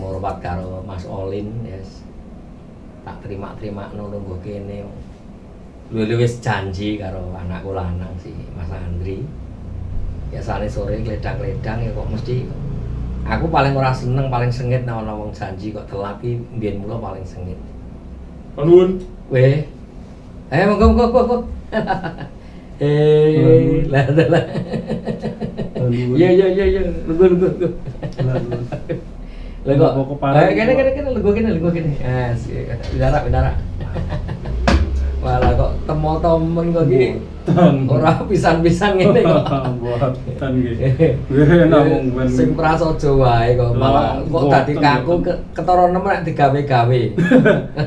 hormat karo Mas Olin yes. Tak terima-terima nunggu kene. Lho wis janji karo anakku lanang si Mas Andri. Biasane sore gledang-gledang ya kok mesti aku paling ora seneng, paling sengit nek ana wong janji kok telat ki mbiyen mula paling sengit. Nuwun. Weh. Ayo monggo. Lah. Iya. Lungguh. Lah kok. Ayo kene lungguh kene. Bidara. Malah kok temo-temen kok iki. Ora pisan-pisan ngene kok. Mboten nggih. Namung ben sing prasaja wae kok malah kok dadi kaku ketara nemen nek digawe-gawe.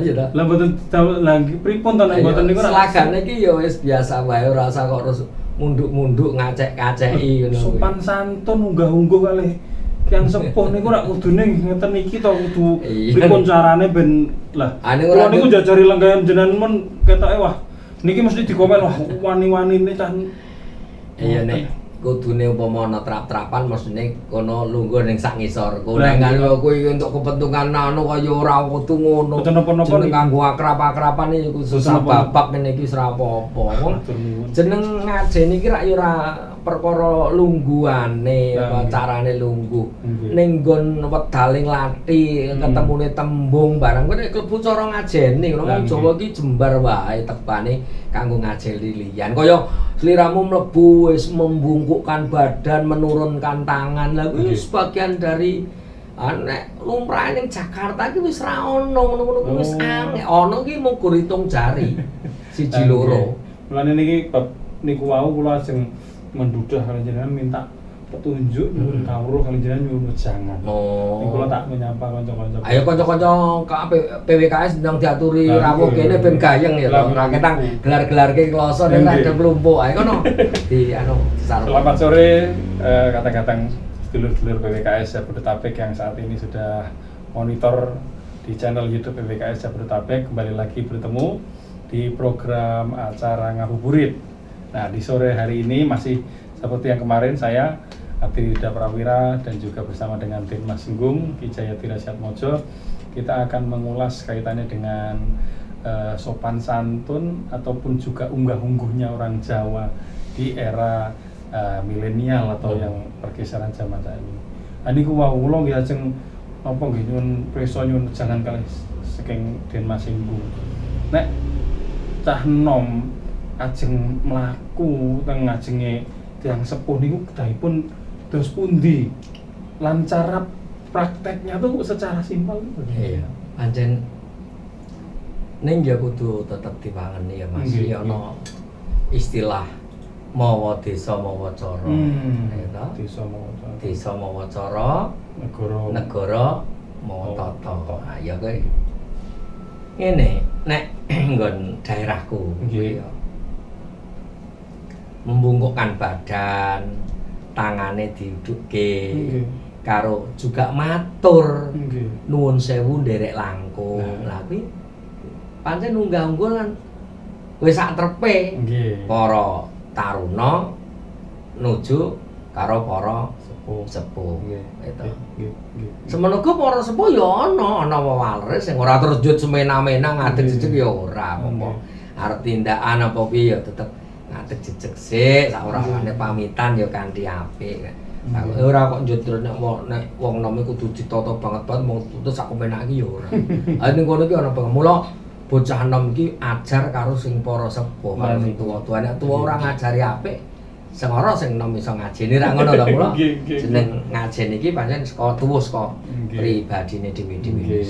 Ya ta. Lah mboten lagi pripun to nek mboten niku selagane iki ya wis biasa wae ora usah kok terus munduk-munduk ngacek-kaceki ngono. Sopan santun unggah-ungguh kalih Kyang Sepuh niku rak kudune ngeten iki to kudu pripun carane ben lah. Kula niku jajari lenggahan jenengan men ketoke wah niki mesti dikomen wah wani-wanine cah. Iya nek kudune upama ana trap-trapan mestine kono lungguh ning sak ngisor. Kulengan kuwi untuk kepentingan anu kaya ora kudu ngono. Jeneng kanggo akrab-akraban iki susah babak ngene iki ora apa-apa. Jeneng ngajeni iki rak ya ora perkara lungguhane apa carane lungguh. Ning nggon wedaling lati ketemune tembung barang kuwi nek klebu cara ngajeni ngono wong Jawa iki jembar wae tebane kanggo ngajeni liyan. Kaya sliramu mlebu wis membungkukkan badan, menurunkan tangan. Lah kuwi sebagian dari nek lumrah ning Jakarta iki wis ra ono ngono-ngono wis angel. Ono iki mung hitung jari. Siji loro. Mulane niki bab niku wau kula ajeng mendudah kalian jenengan minta petunjuk nyuwun kawruh kalian jenengan nyuwun wejangan. Niku kula tak menyapa kanca-kanca. Ayo kanca-kanca PWKS ndang diaturi rawuh kene ben gayeng ya to. Ora ketang gelar-gelarke kloso nek ada kelompok. Ayo kono di anu sarung. Selamat sore kadang-kadang sedulur-sedulur PWKS Jabodetabek yang saat ini sudah monitor di channel YouTube PWKS Jabodetabek. Kembali lagi bertemu di program acara Ngabuburit. Nah, di sore hari ini masih seperti yang kemarin saya Abdi Yuda Prawira dan juga bersama dengan tim Mas Singgung Ki Jayati Rasyatmojo kita akan mengulas kaitannya dengan sopan santun ataupun juga unggah-ungguhnya orang Jawa di era milenial atau yang pergeseran zaman saat ini. Niku wau kula nggih ajeng napa nggih nyuwun prisa nyuwun jangan kalih saking Den Mas Singgung. Nek cah nom ajeng mlaku teng ngajenge tiyang sepuh niku kedahipun dos pundi lan cara prakteknya tuh secara simpel. Iya, pancen ning ya kudu tetep dipangeni ya Mas. Ya ana istilah mawa desa mawa cara. Ya ta? Desa mawa cara, negara mawa tata. Ah ya kuwi. Ngene, nek nggon daerahku kuwi ya membungkukkan badan, tangane diudukke, karo juga matur, nuwun sewu nderek langkung. Lah kuwi pancen unggah-ungguh lan wis sak trepe para taruna nuju karo para sepuh. Itu. Semono ku para sepuh ya ana wewaleres sing ora terjut semena-mena ngadeg jejeg ya ora apa-apa. Arep tindakan apa piye ya tetep ngadeg jejeg sik, sak ora-orane pamitan ya kanthi apik. Ora kok njodro nek wong nom kudu ditata banget mung tutus sak kepenak iki ya ora. Ha ning kono iki ana banget. Mula bocah nom iki ajar karo sing para sepuh, karo sing tuwa-tuwa. Nek tuwa ora ngajari apik, sing ora sing nom iso ngajeni ra ngono lho mula. Jeneng ngajen iki pancen saka tuwa saka pribadine dhewe-dhewe.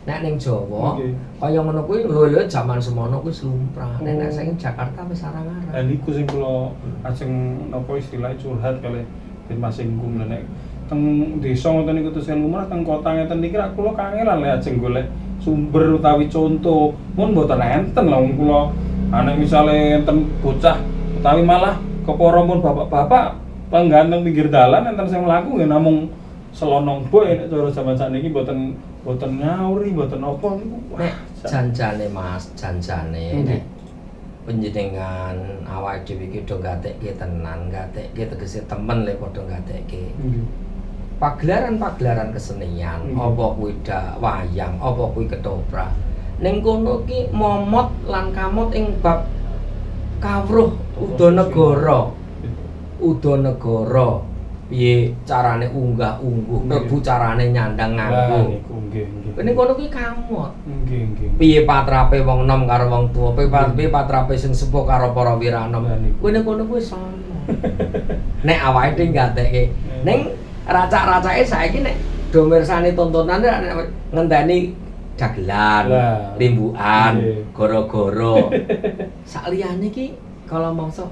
Nek ning Jawa kaya ngono kuwi lho jaman semono kuwi lumrah. Nek sing Jakarta wis arang-arang. Lah niku sing kula ajeng napa istilah curhat kalih Den Mas Singgung nek teng desa ngoten niku terus lumrah teng kota ngeten niki rak kula kangelan lek ajeng golek sumber utawi contoh. Mun mboten enten lha wong kula nek misale enten bocah utawi malah kepara mun bapak-bapak pengganteng pinggir dalan enten sing mlaku nggih namung selonong boy nek cara jaman sakniki mboten nyauri, mboten apa niku. Nek janjane Mas, janjane nek panjenengan awake dhewe iki do gatekke tenan, gatekke tegese temen lek padha gatekke. pagelaran-pagelaran kesenian, apa kuwi wayang, apa kuwi ketoprak. Ning kono ki momot lan kamot ing bab kawruh udanegara. Udanegara. Piye carane unggah-ungguh, mlebu carane nyandang nganggo. Ning kono ki kamot. Nggih. Piye patrape wong enom karo wong tuwa, piye patrape sing sepuh karo para wiranom. Kuwi ning kono kuwi sono. Nek awake dhewe gatekke. Ning racak-racake saiki nek do mirsani tontonan nek ngenteni dagelan, limbukan, goro-goro. Sakliyane ki kalau mangsa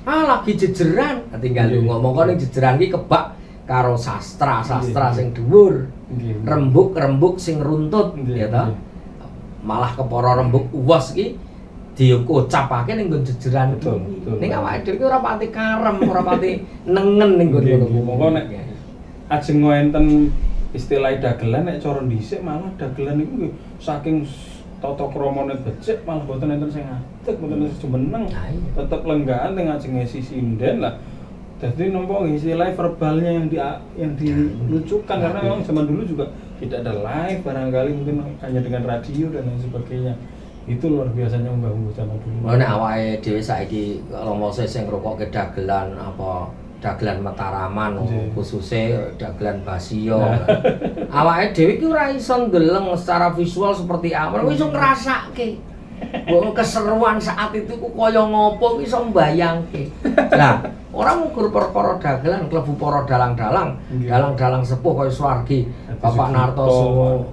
lagi jejeran, tinggal ngomong kok ning jejeran ki kebak karo sastra sing dhuwur. Rembuk-rembuk sing runtut ya ta. Malah kepara rembuk uwos ki diucapake ning nggon jejeran iki. Ning awake dhewe ki ora pati karem, ora pati nengen ning nggon ngono. Monggo nek ajeng enten istilah dagelan nek cara dhisik malah dagelan iku saking tata kramane becik malah boten enten sing ngadeg, boten enten jumeneng. Tetep lenggaan teng ajenge sinden lah. Jadi nampak istilah verbalnya yang dilucukan karena memang zaman dulu juga tidak ada live barangkali mungkin hanya dengan radio dan lain sebagainya. Itu luar biasanya unggah-ungguh zaman dulu. Nek awake dhewe saiki kalau mau sing ngrungokke dagelan apa dagelan Mataraman khususnya dagelan Basio. Awake dhewe ki ora iso ndeleng secara visual seperti apa, iso ngrasake. Keseruan saat itu ku kaya ngopo iso mbayangke. Lah, ora ngukur perkara dagelan klebu para dalang-dalang, dalang-dalang sepuh kaya Suwargi, Bapak Narto,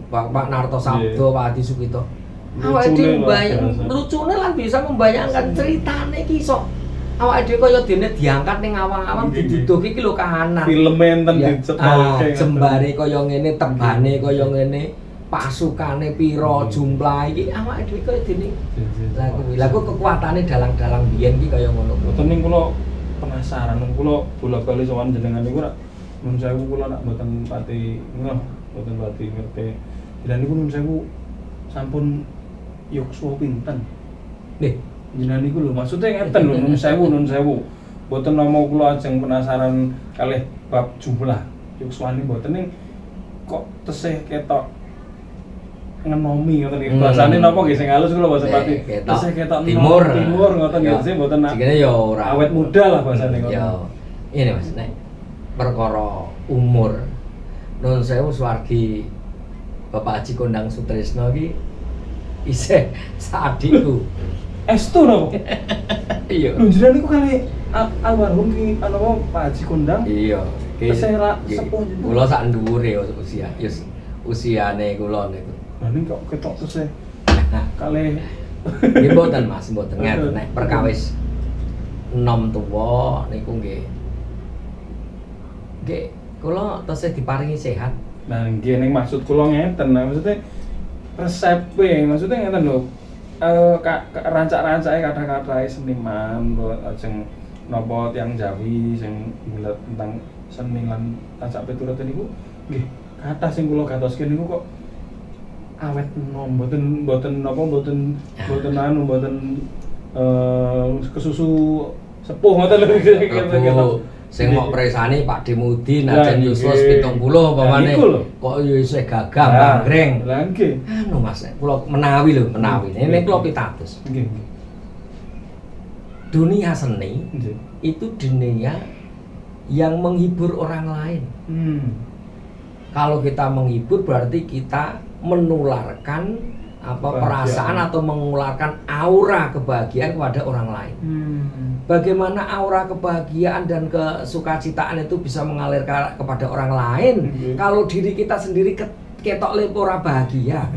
Bapak Narto Sabdo, Pak Adi Sukito. Awake dhewe mbayang lucune lan bisa membayangkan ceritane iki iso. Awake dhewe kaya dene diangkat ning awang-awang diduduh iki lho kahanan. Filme enten dicekelke. Jembare kaya ngene, tembane kaya ngene, pasukane pira jumlah iki awake dhewe kaya dene. Lah kuwi kekuatane dalang-dalang biyen iki kaya ngono. Boten ning kula penasaran, kula bola-bali sowan jenengan niku rak nun sewu kula nak boten pati ngeh, boten pati ngerti. Dan niku nun sewu sampun yuswa pinten. Nggih, jenengan niku lho maksudnya ngeten lho nun sewu. Boten nama kula ajeng penasaran kalih bab jumlah yuswane boten ning kok tesih ketok ngenomi ngoten iki. Bahasane napa nggih sing halus kula boten pati. Tesih ketok timur ngoten nggih sing boten. Sikene ya ora awet muda lah bahasane ngoten. Ya. Ini Mas nek perkara umur nun sewu Suwargi Bapak Haji Kondang Sutrisno iki isih sadikku. Estu napa? Iya. Lho jenengan niku kali almarhum ki apa Pak Haji Kondang? Iya. Tesih sepuh jenengan. Kula sak dhuwure usia. Usiane kula niku. Lah ning kok ketok tesih kalih nggih mboten Mas, mboten ngeten nek perkawis enom tuwa niku nggih. Nggih, kula tesih diparingi sehat. Nah, nggih ning maksud kula ngeten, maksudnya resepe, maksudnya ngeten lho. Rancak-rancake kata-katae seniman ajeng napa tiyang Jawi sing ngeliat tentang seni lan tancap piturut niku nggih kathah sing kula gatoske niku kok awet enom mboten kesusu sepuh ngoten lho gitu. Sing mok presane Pak Demudi najan yuswa 70 umpamane kok ya isih gagah banggreng. Lah nggih. Anu Mas, kula menawi. Ini kula pitados. Nggih. Dunia seni itu dunia yang menghibur orang lain. Kalau kita menghibur berarti kita menularkan perasaan atau mengularkan aura kebahagiaan kepada orang lain. Bagaimana aura kebahagiaan dan kesukacitaan itu bisa mengalir kepada orang lain kalau diri kita sendiri ketok le ora bahagia,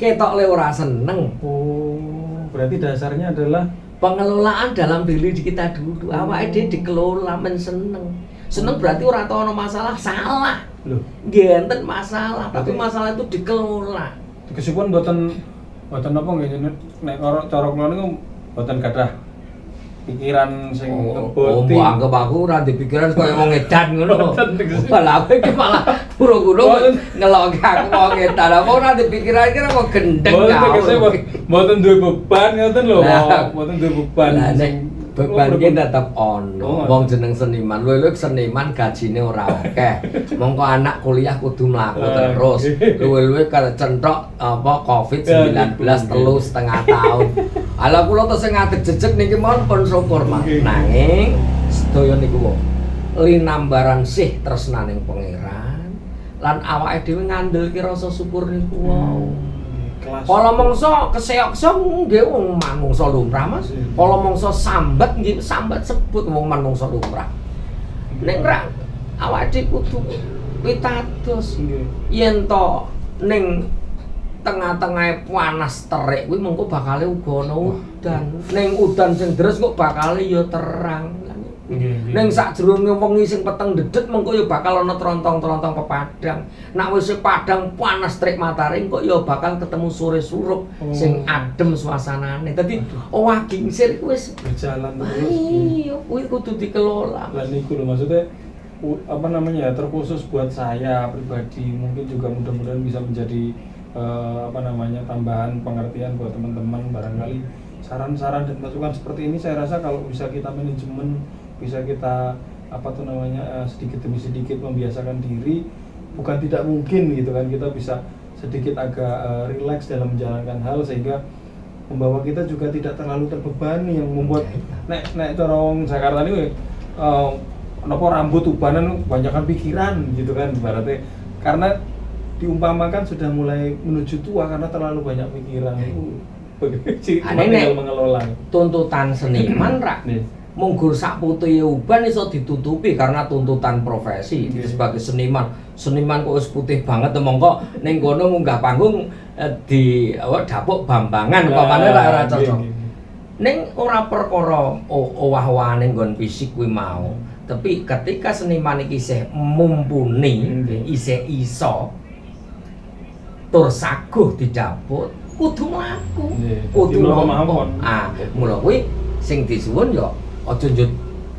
ketok le ora seneng. Oh, berarti dasarnya adalah pengelolaan dalam diri kita dulu. Awake dhewe dikelola men seneng. Seneng berarti ora tau ono masalah, salah. Lho, nggih enten masalah, tapi masalah itu dikelola. Kesipun boten apa nggih nek cara kula niku boten gadah pikiran sing boti. Oh, anggap aku ora ndek pikiran koyo wong edan ngono. Malah aku iki malah pura-pura ngelokke aku wong edan. Apa ora ndek pikiran iki kok gendeng kau. Boten duwe beban ngoten lho. Boten duwe beban sing beban ki tetep ono. Wong jeneng seniman, luwih-luwih seniman gajine ora akeh. Mongko anak kuliah kudu mlaku terus. Luwih-luwih kecentok apa Covid-19 3,5 tahun. Ala kula to sing ngadeg jejeg niki mon pun syukur Mas. Nanging sedaya niku linambaran sih tresnaning pangeran lan awake dhewe ngandhelke rasa syukur niku wau. Kala mangsa keseok-seok nggih wong manungsa lumrah Mas. Kala mangsa sambat nggih sambat sebut wong manungsa lumrah. Nek ra awake kudu pitados yen to ning tengah-tengahe panas terik kuwi mengko bakale uga ana udan. Ning udan sing deres kok bakale ya terang. Ning sakjroning wengi sing peteng dedet mengko ya bakal ana trontong-trontong pepadang. Nek wis padang panas terik matahari kok ya bakal ketemu sore surup sing adem suasanane. Dadi owah gingsir iku wis berjalan terus. Iya, kuwi kudu dikelola. Lah niku lho maksudnya apa namanya ya terkhusus buat saya pribadi mungkin juga mudah-mudahan bisa menjadi apa namanya tambahan pengertian buat teman-teman barangkali saran-saran dan masukan seperti ini saya rasa kalau bisa kita manajemen bisa kita apa tuh namanya sedikit demi sedikit membiasakan diri bukan tidak mungkin gitu kan kita bisa sedikit agak rileks dalam menjalankan hal sehingga membawa kita juga tidak terlalu terbebani yang membuat nek cara wong Jakarta ini napa rambut ubanan kebanyakan pikiran gitu kan ibaratnya karena diumpamakan sudah mulai menuju tua karena terlalu banyak pikiran itu tinggal mengelola tuntutan seniman rak munggur sak putih uban iso ditutupi karena tuntutan profesi sebagai seniman kok wis putih banget mongko ning kono munggah panggung di dapuk Bambangan pamane ora cocok ning ora perkara owah-owahan nggon fisik kuwi mau tapi ketika seniman iki isih mumpuni isih iso tur saguh didapuk kudu mlaku kudu ngomong mula kuwi sing disuwun ya aja njut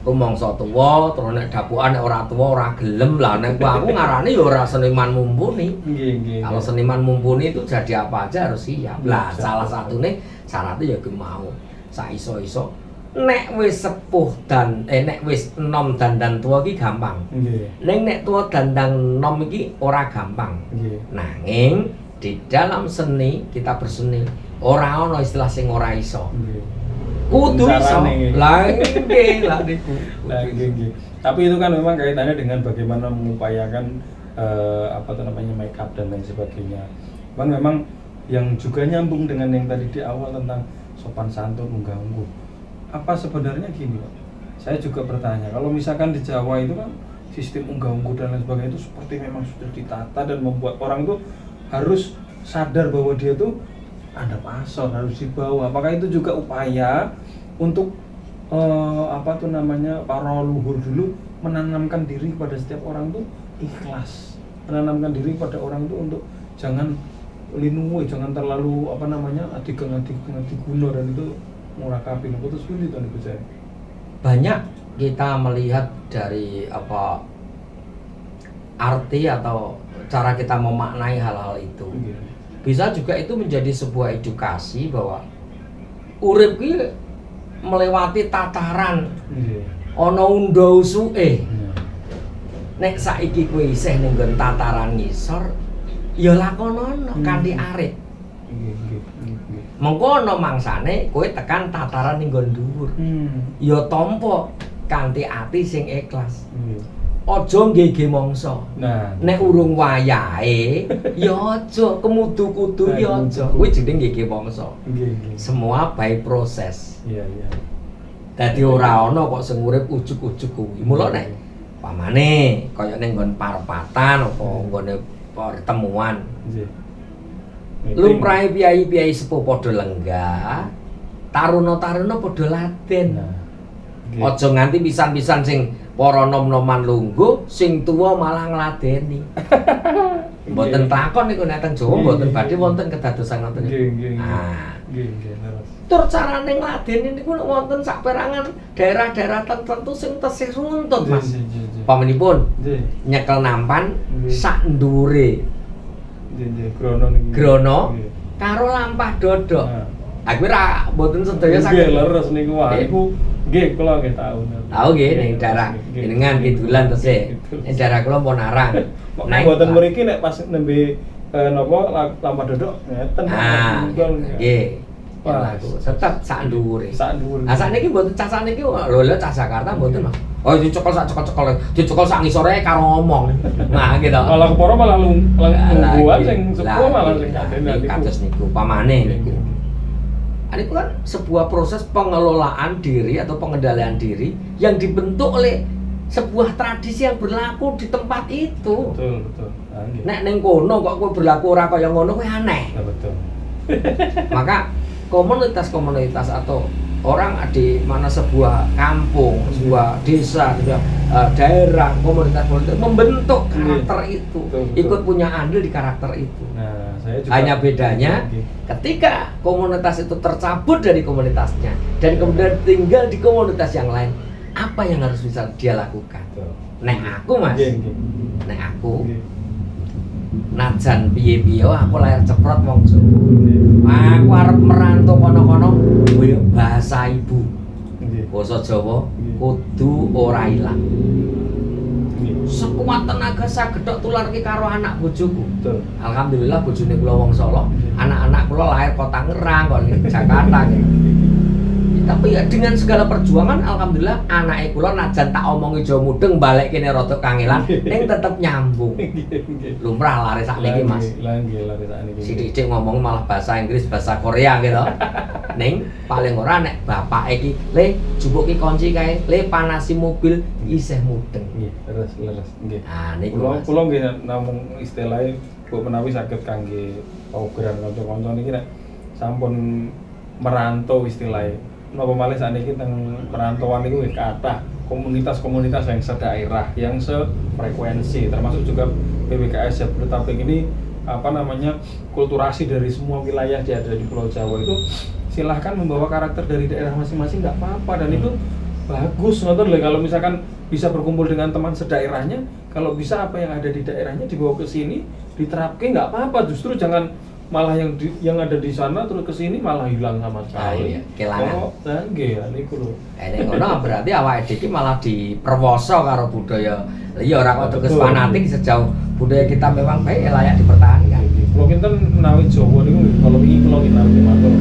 rumangsa tuwa terus nek dapukan nek ora tuwa ora gelem lah nek aku ngarani ya ora seniman mumpuni. Nggih. Kalau seniman mumpuni itu jadi apa aja harus siap. Lah salah satune syaratnya ya ki mau saiso-iso nek wis sepuh dan nek wis enom dandan tuwa ki gampang. Nggih. Ning nek tuwa dandang enom iki ora gampang. Nggih. Nanging di dalam seni kita berseni ora ana istilah sing ora iso. Nggih. Kudu iso. Lah nggih, lah niku. Lah nggih. Tapi itu kan memang kaitannya dengan bagaimana mengupayakan apa tuh namanya make up dan lain sebagainya. Memang yang juga nyambung dengan yang tadi di awal tentang sopan santun unggah-ungguh. Apa sebenarnya gini, Pak? Saya juga bertanya, kalau misalkan di Jawa itu kan sistem unggah-ungguh dan lain sebagainya itu seperti memang sudah ditata dan membuat orang itu harus sadar bahwa dia tuh ada pason harus dibawa. Apakah itu juga upaya untuk apa tuh namanya para leluhur dulu menanamkan diri kepada setiap orang tuh ikhlas, menanamkan diri pada orang tuh untuk jangan linui, jangan terlalu apa namanya adik-adik guna dan itu murakabi. Putus pilih tuh saya. Banyak kita melihat dari apa arti atau cara kita memaknai hal-hal itu. Bisa juga itu menjadi sebuah edukasi bahwa urip ki melewati tataran ana unda usuke. Nek saiki kowe isih ning nggon tataran ngisor ya lakonono kanthi arit. Mengko ana mangsane kowe tekan tataran ning nggon dhuwur. Ya tampa kanthi ati sing ikhlas. Aja nggege mangsa. Nah, nek urung wayahe ya aja kemudu-kudu ya aja. Kuwi jeneng nggege mangsa. Nggih. Semua by proses. Iya. Dadi ora ana kok sing urip ujug-ujug kuwi. Mula nek pamane kaya ning nggon parpatan apa nggone pertemuan. Nggih. Lumrahe piyai-piyai sepuh padha lenggah, taruna-taruna padha laden. Aja nganti pisan-pisan sing para nom-noman lungguh, sing tuwa malah ngladeni. Mboten takon niku nek teng Jawa mboten badhe wonten kedadosan ngoten niku. Nggih. Tur carane ngladeni niku wonten saperangan daerah-daerah tertentu sing tesih runtut, Mas. Pamanipun nyekel nampan sak ndure. Nggih, grono karo lampah dodok. Aku ora mboten sedaya saged leres niku wae. Niku Nggih, kula nggih tahu. Tahu nggih ning daerah jenengan Kidulan tesih. Ning daerah kula Monarang. Nek mboten mriki nek pas nembe napa Lampa Dodok ngeten. Nggih. Wah, tetep sak dhuwure. Sak dhuwur. Lah sakniki mboten cah sakniki lho cah Jakarta mboten, Mas. Oh, dicekol sak cekol-cekol, dicekol sak ngisore karo ngomong. Nah, gitu. Malah keporo malah lungguhan sing sepuh malah sing kadene kados niku pamane niku. Itu kan sebuah proses pengelolaan diri atau pengendalian diri yang dibentuk oleh sebuah tradisi yang berlaku di tempat itu. Betul. Nek ning kono kok kowe berlaku ora kaya ngono kowe aneh. Ya betul. Maka komunitas-komunitas atau orang di mana sebuah kampung, sebuah desa, sebuah daerah, komunitas membentuk karakter itu, ikut punya andil di karakter itu. Nah, saya juga hanya bedanya ketika komunitas itu tercabut dari komunitasnya dan kemudian tinggal di komunitas yang lain, apa yang harus bisa dia lakukan? Nek aku Mas, nek aku najan piye-piye aku layar ceprot wong Jawa. Aku arep merantau kono-kono bahasa ibu. Basa Jawa kudu ora ilang. Sekuat tenaga saged tok tularke karo anak bojoku. Alhamdulillah bojone kula wong Solo, anak-anak kula lahir kota Ngerang kok Jakarta. Tapi ya dengan segala perjuangan alhamdulillah anake kula najan tak omongi Jawa mudeng balik kene rada kangelan ning tetep nyambung. Lumrah lare sakniki Mas. Lah nggih lare sakniki. Sithik-sithik ngomong malah bahasa Inggris, bahasa Korea gitu. Ning paling ora nek bapak iki le jupuki kunci kae, le panasi mobil isih mudeng. Nggih, leres nggih. Ah niku kula nggih namung istilahe mbok menawi saged kangge paugeran kanca-kanca niki nek sampun merantau istilahnya. Napa malih sakniki teng perantauan niku nggih kathah komunitas-komunitas yang sedaerah, yang sefrekuensi, termasuk juga PWKS Jabodetabek ini kulturasi dari semua wilayah yang ada di Pulau Jawa itu silahkan membawa karakter dari daerah masing-masing nggak apa-apa dan itu bagus ngoten lho kalau misalkan bisa berkumpul dengan teman sedaerahnya, kalau bisa apa yang ada di daerahnya dibawa ke sini diterapkan nggak apa-apa, justru jangan malah yang ada di sana terus ke sini malah hilang sama sekali. Iya, kelangan. Oh, nggih niku lho. Nek ngono berarti awake dhewe iki malah diperwoso karo budaya. Iya ora kok terus fanatik sejauh budaya kita memang baik layak dipertahankan. Kalau kita menawi Jawa niku kalau iki kula nginarep matur.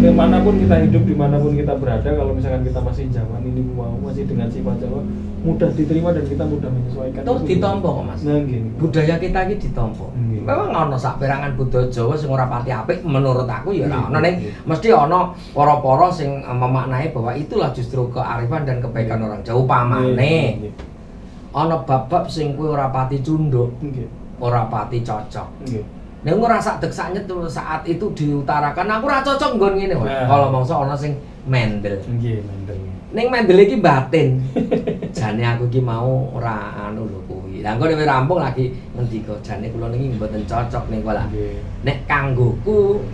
Kemanapun kita hidup, dimanapun kita berada, kalau misalkan kita masih zaman ini masih dengan sifat Jawa, mudah diterima dan kita mudah menyesuaikan. Terus ditampa kok Mas. Nah, gini. Budaya kita iki ditampa. Memang ana saperangan budaya Jawa sing ora pati apik menurut aku ya ora ana ning mesti ana para-para sing memaknai bahwa itulah justru kearifan dan kebaikan orang Jawa. Pamane ana bab-bab sing kowe ora pati cunduk, ora pati cocok. Nek ora sak deksane saat itu diutarakan aku ora cocok nggon ngene kok. Kalau mangsa ana sing mendel. Nggih, mendel. Ning mendel iki batin. Jane aku iki mau ora anu lho kuwi. Lah engko nek rampung lagi ngendika jane kula niki mboten cocok ning kula. Nek kanggoku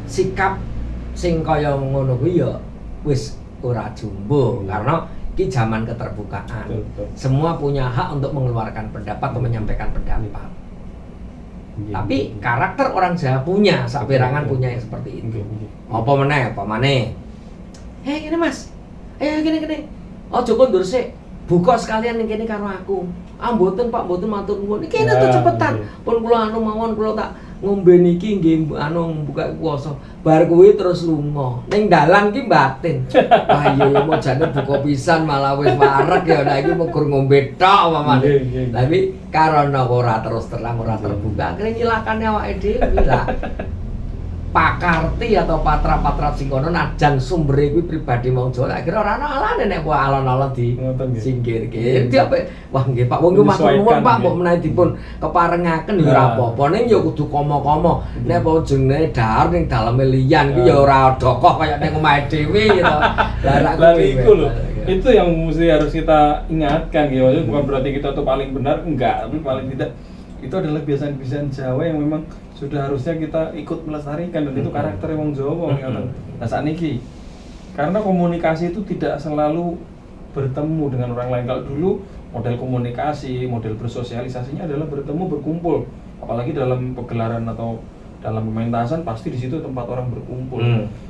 sikap sing kaya ngono kuwi ya wis ora jumbo karena iki zaman keterbukaan. Semua punya hak untuk mengeluarkan pendapat atau menyampaikan pendapat. Tapi karakter orang Jawa punya, saperangan punya yang seperti itu. Apa maneh? Gini Mas. Gini. Aja kondur sik. Buka sekalian ning kene karo aku. Mboten Pak, mboten matur nuwun. Iki tuh cepetan. Pun kula anu mawon kula tak ngombe niki nggih buka puasa. Bar kuwi terus lunga. Ning dalan ki batin. Wah iya mau jane buka pisan malah wis wareg ya nek iki mugur ngombe tok mamane. Tapi karena ora terus terang ora terbuka, akhirnya nyilakane awake dhewe lah. Pakarti atau patra-patra sing kono najan sumbere kuwi pribadi wong Jawa akhirnya ora ana alane nek kuwi alon-alon di singgirke. Diape wah nggih Pak wong matur nuwun Pak mbok menawi dipun keparengaken ya ora apa-apa ning ya kudu komo-komo. Nek apa jenenge dahar ning daleme liyan iki ya ora dokoh kaya ning omahe dhewe gitu. Lah iku lho. Itu yang mesti harus kita ingatkan gitu. Bukan berarti kita tuh paling benar, enggak, tapi paling tidak itu adalah kebiasaan-kebiasaan Jawa yang memang sudah harusnya kita ikut melestarikan dan itu karakter wong Jawa ngoten. Nah sakniki karena komunikasi itu tidak selalu bertemu dengan orang lain. Kalau dulu model komunikasi, model bersosialisasinya adalah bertemu berkumpul. Apalagi dalam pegelaran atau dalam pementasan pasti di situ tempat orang berkumpul.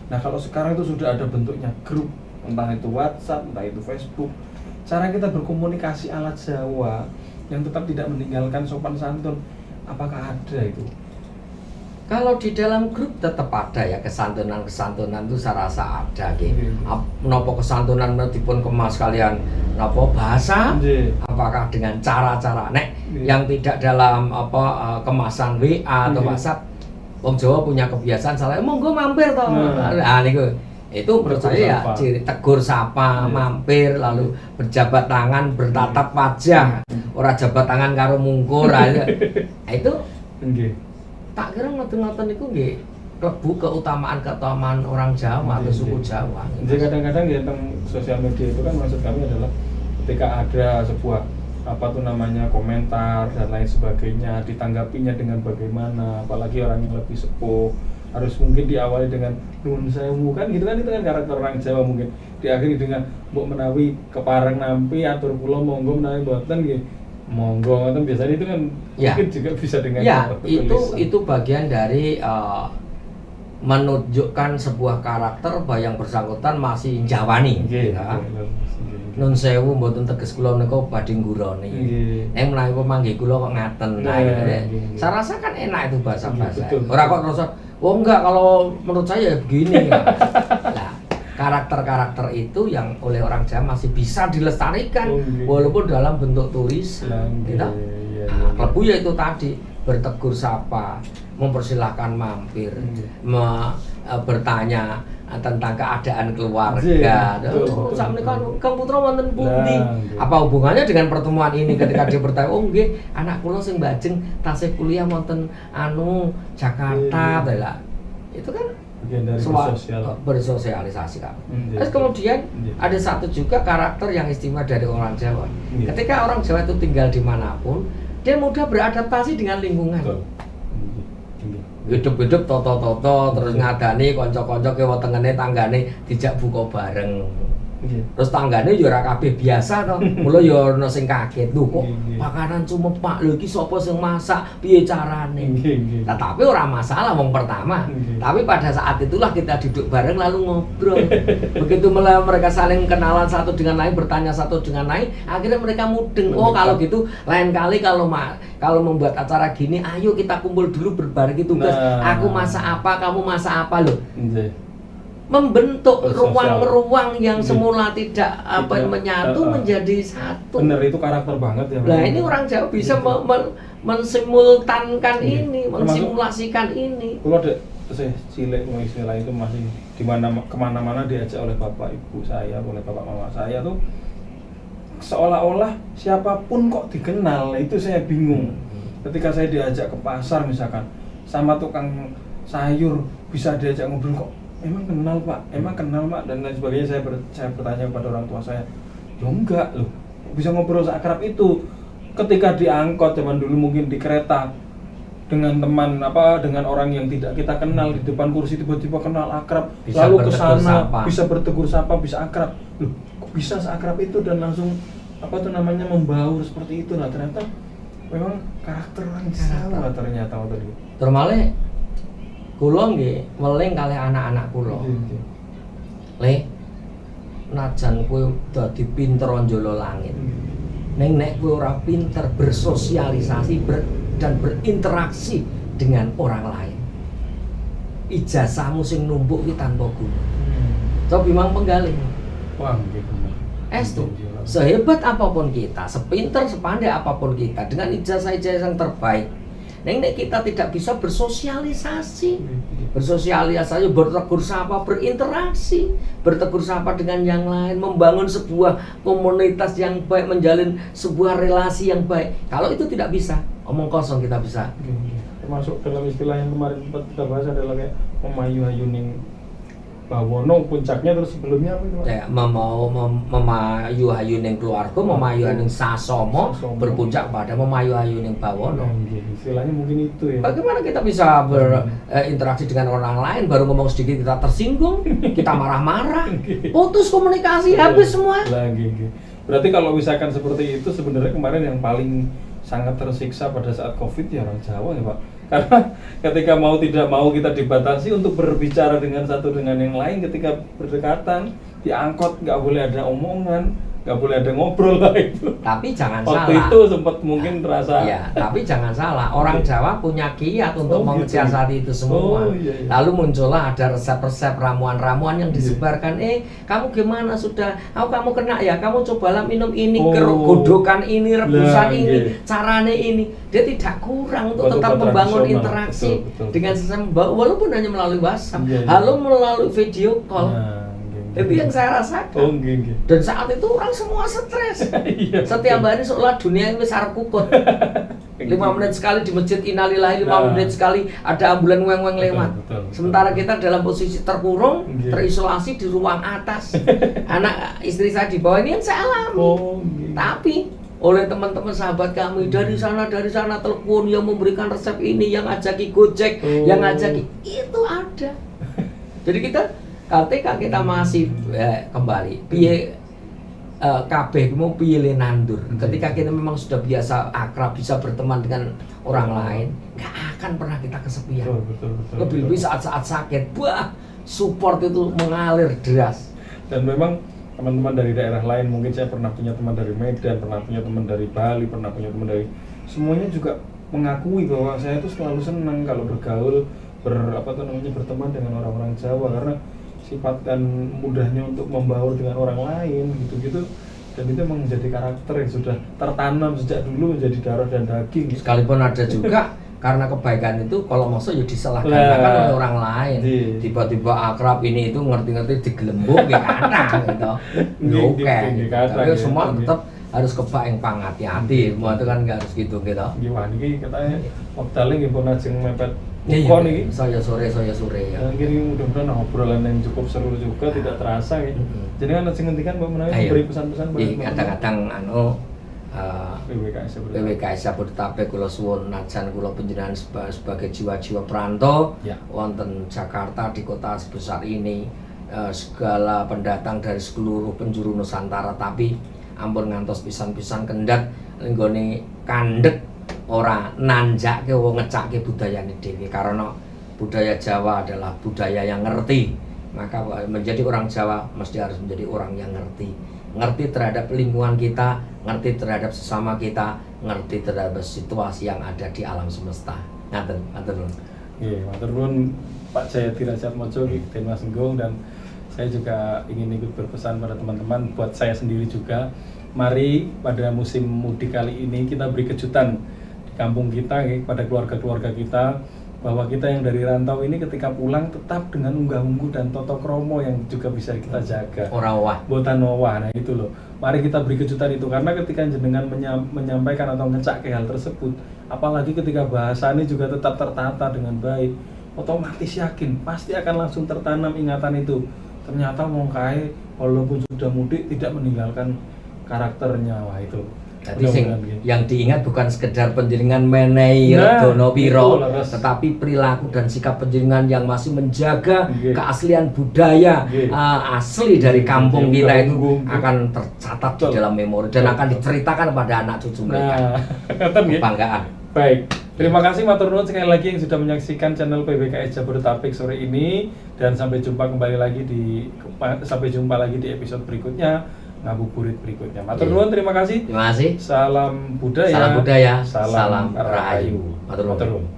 Nah, kalau sekarang itu sudah ada bentuknya grup entah itu WhatsApp, entah itu Facebook. Cara kita berkomunikasi ala Jawa yang tetap tidak meninggalkan sopan santun, apakah ada itu? Kalau di dalam grup tetap ada ya kesantunan itu saya rasa ada gitu. Menapa kesantunan dipun kemas kalian napa bahasa? Apakah dengan cara-cara yang tidak dalam kemasan WA atau WhatsApp? Wong Jawa punya kebiasaan salah monggo mampir toh. Nah niku. Itu menurut saya ya ciri tegur sapa, mampir, lalu berjabat tangan, bertatap wajah, ora jabat tangan karo mungkur aja. Itu tak kira ngoten-ngoten itu nggih klebu keutamaan orang Jawa atau suku Jawa. Jadi kadang-kadang ya tentang sosial media itu kan maksud kami adalah ketika ada sebuah komentar dan lain sebagainya, ditanggapinya dengan bagaimana, apalagi orang yang lebih sepuh harus mungkin diawali dengan nuwun sewu kan gitu kan, itu kan karakter orang Jawa, mungkin diakhiri dengan mbok menawi kepareng nampi atur kula monggo menawi mboten nggih monggo ngoten, biasanya itu kan mungkin juga bisa dengan itu bagian dari menunjukkan sebuah karakter bahwa yang bersangkutan masih Jawani. Nun sewu mboten teges kula menika badhe ngguroni. Nek menawi pemanggih kula kok ngaten. Saya rasa kan enak itu bahasa-bahasa. Ora kok terus oh enggak, kalau menurut saya ya begini. Nah, karakter-karakter itu yang oleh orang Jawa masih bisa dilestarikan walaupun dalam bentuk tulis. Gitu. Klebu ya itu tadi bertegur sapa, mempersilahkan mampir, bertanya tentang keadaan keluarga. Sakmenika Kang Putra wonten pundi? Apa hubungannya dengan pertemuan ini ketika dia bertanya, "Oh nggih, anak kula sing bajeng tasih kuliah wonten Jakarta." Itu kan bersosialisasi kan. Terus kemudian ada satu juga karakter yang istimewa dari orang Jawa. Ketika orang Jawa itu tinggal dimanapun, dia mudah beradaptasi dengan lingkungan. Hidup-hidup toto-toto terus ngadani kanca-kanca kiwa tengene tanggane dijak buka bareng. Terus tanggane ya ora kabeh biasa to. Mula ya ana sing kaget. Lho kok makanan cumepak lho iki sapa sing masak? Piye carane? Nah, tapi ora masalah wong pertama. Tapi pada saat itulah kita duduk bareng lalu ngobrol. Begitu mulai mereka saling kenalan satu dengan lain, bertanya satu dengan lain, akhirnya mereka mudeng. Oh, kalau gitu lain kali kalau membuat acara gini, ayo kita kumpul dulu berbagi tugas. Aku masak apa, kamu masak apa loh. Membentuk ruang-ruang yang semula tidak menyatu menjadi satu. Bener, itu karakter banget ya. Nah, ini orang Jawa bisa mensimultankan ini, mensimulasikan ini. Kalau ada cilik istilah itu masih kemana-mana diajak oleh bapak ibu saya, oleh bapak mama saya tuh seolah-olah siapapun kok dikenal. Itu saya bingung. Ketika saya diajak ke pasar misalkan sama tukang sayur bisa diajak ngobrol, kok emang kenal pak dan lain sebagainya. Saya bertanya kepada orang tua saya, ya enggak loh, bisa ngobrol seakrab itu. Ketika di angkot zaman dulu, mungkin di kereta dengan teman dengan orang yang tidak kita kenal di depan kursi tiba-tiba kenal akrab, bisa lalu ke sana bisa bertegur sapa, bisa akrab. Loh, kok bisa seakrab itu dan langsung membaur seperti itu. Nah, ternyata memang karakter orang Jawa ternyata tadi. Termale kula nggih weling kalih anak-anak kula. Le najan kowe dadi pinter njolo langit. Ning nek kowe ora pinter bersosialisasi dan berinteraksi dengan orang lain, ijazahmu sing numpuk ki tanpa guna. Coba memang penggalih. Wah, nggih bener. Estu, sehebat apapun kita, sepinter sepandai apapun kita, dengan ijazah-ijazah yang terbaik, nek kita tidak bisa bersosialisasi, bertegur sapa, berinteraksi, bertegur sapa dengan yang lain, membangun sebuah komunitas yang baik, menjalin sebuah relasi yang baik. Kalau itu tidak bisa, omong kosong kita bisa. Termasuk dalam istilah yang kemarin kita bahas adalah kayak memayu-ayuning bawono, puncaknya terus sebelumnya apa itu? Ya, memayu-ayuning keluarga, memayu-ayuning sasomo, berpuncak pada memayu-ayuning bawono. Istilahnya mungkin itu ya. Bagaimana kita bisa berinteraksi dengan orang lain, baru ngomong sedikit kita tersinggung, kita marah-marah, putus komunikasi, habis semua. Berarti kalau misalkan seperti itu, sebenarnya kemarin yang paling sangat tersiksa pada saat COVID ya orang Jawa ya Pak. Karena ketika mau tidak mau kita dibatasi untuk berbicara dengan satu dengan yang lain ketika berdekatan, di angkot nggak boleh ada omongan, nggak boleh ada ngobrol lah itu. Tapi jangan Waktu salah. itu sempat mungkin terasa. Iya, tapi jangan salah. Orang Jawa punya kiat untuk mensiasati itu semua. Iya. Lalu muncullah ada resep-resep ramuan-ramuan yang disebarkan. Kamu gimana sudah? Kamu kena ya? Kamu cobalah minum ini, godokan ini, rebusan ini, carane ini. Dia tidak kurang untuk tetap membangun interaksi dengan sesama, walaupun hanya melalui WhatsApp, lalu melalui video call. Itu yang saya rasakan. Dan saat itu orang semua stres. Setiap hari seolah dunia ini sarap kukut. 5 menit sekali di masjid innalillahi, 5 menit sekali ada ambulan weng-weng lewat. Sementara kita dalam posisi terkurung, terisolasi di ruang atas. Anak istri saya di bawah ini yang saya alami. Tapi oleh teman-teman sahabat kami dari sana telepon yang memberikan resep ini, yang ngajaki Gojek, yang ngajaki itu ada. Jadi ketika kita masih kembali piye kabeh mau piye le nandur. Ketika kita memang sudah biasa akrab, bisa berteman dengan orang lain, nggak akan pernah kita kesepian. Lebih-lebih saat-saat sakit, support itu mengalir deras. Dan memang teman-teman dari daerah lain, mungkin saya pernah punya teman dari Medan, pernah punya teman dari Bali, pernah punya teman dari, semuanya juga mengakui bahwa saya itu selalu senang kalau bergaul, berteman dengan orang-orang Jawa, karena sifat dan mudahnya untuk membaur dengan orang lain gitu-gitu, dan itu memang menjadi karakter yang sudah tertanam sejak dulu menjadi darah dan daging gitu. Sekalipun ada juga karena kebaikan itu kalau maksud ya disalahgunakan oleh orang lain, tiba-tiba akrab ini itu ngerti-ngerti digelembung ya kata gitu. Oke, tapi semua tetap harus kebaeng hati-hati, semua itu kan nggak harus gitu. Gimana ini katanya waktu nggih pun ajeng mepet buko nih. Saya sore ya. Kiri mudah-mudahan obrolan yang cukup seru juga, tidak terasa gitu. Jadi kan ajeng ngendikan Mbak Menawi beri pesan-pesan buat kadang-kadang PWKS Jabodetabek kula suwun najan kula panjenengan sebagai jiwa-jiwa perantau wonten Jakarta di kota sebesar ini, segala pendatang dari seluruh penjuru Nusantara, tapi ampun ngantos pisan-pisan kendhat nggone kandhek ora nanjake wong ngecake budayane dhewe, karena budaya Jawa adalah budaya yang ngerti. Maka menjadi orang Jawa mesti harus menjadi orang yang ngerti terhadap lingkungan kita, ngerti terhadap sesama kita, ngerti terhadap situasi yang ada di alam semesta. Ngaten nuwun. Nggih, matur nuwun Pak Jayadi Rajatmojo, Den Mas Enggong, dan saya juga ingin ikut berpesan pada teman-teman, buat saya sendiri juga. Mari pada musim mudik kali ini kita beri kejutan di kampung kita, pada keluarga-keluarga kita, bahwa kita yang dari rantau ini ketika pulang tetap dengan unggah-ungguh dan toto kromo yang juga bisa kita jaga. Ora wah. Botan wah, nah itu loh. Mari kita beri kejutan itu, karena ketika jenengan menyampaikan atau ngecake hal tersebut, apalagi ketika bahasanya juga tetap tertata dengan baik, otomatis yakin pasti akan langsung tertanam ingatan itu. Ternyata wong kae walaupun sudah mudik tidak meninggalkan karakternya, wah itu. Jadi yang diingat bukan sekedar panjenengan menehi redono piro, tetapi perilaku dan sikap panjenengan yang masih menjaga keaslian budaya asli dari kampung kita itu akan tercatat di dalam memori dan akan diceritakan pada anak cucu mereka. Kebanggaan. Baik, terima kasih matur nuwun sekali lagi yang sudah menyaksikan channel PWKS Jabodetabek sore ini, dan sampai jumpa lagi di episode berikutnya. Ngabuburit berikutnya. Matur nuwun, terima kasih. Terima kasih. Salam budaya. Salam rahayu. Matur nuwun.